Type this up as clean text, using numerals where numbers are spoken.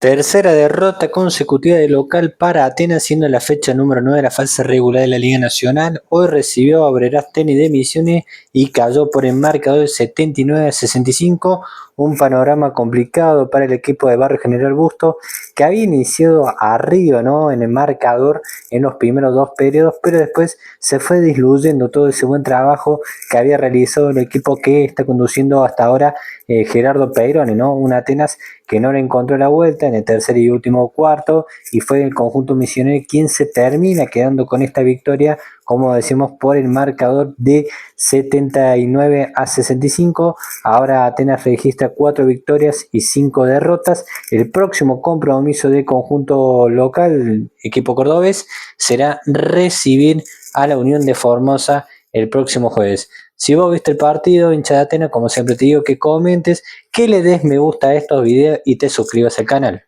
Tercera derrota consecutiva de local para Atenas, siendo la fecha número 9 de la fase regular de la Liga Nacional. Hoy recibió a Obreras Tenis de Misiones y cayó por el marcador de 79-65. Un panorama complicado para el equipo de Barrio General Busto, que había iniciado arriba, ¿no?, en el marcador en los primeros dos periodos, pero después se fue diluyendo todo ese buen trabajo que había realizado el equipo que está conduciendo hasta ahora Gerardo Peirone, ¿no? Un Atenas que no le encontró la vuelta en el tercer y último cuarto, y fue el conjunto misionero quien se termina quedando con esta victoria, como decimos, por el marcador de 79-65. Ahora Atenas registra 4 victorias y 5 derrotas. El próximo compromiso del conjunto local, equipo cordobés, será recibir a la Unión de Formosa el próximo jueves. Si vos viste el partido, hincha de Atenas, como siempre te digo que comentes, que le des me gusta a estos videos y te suscribas al canal.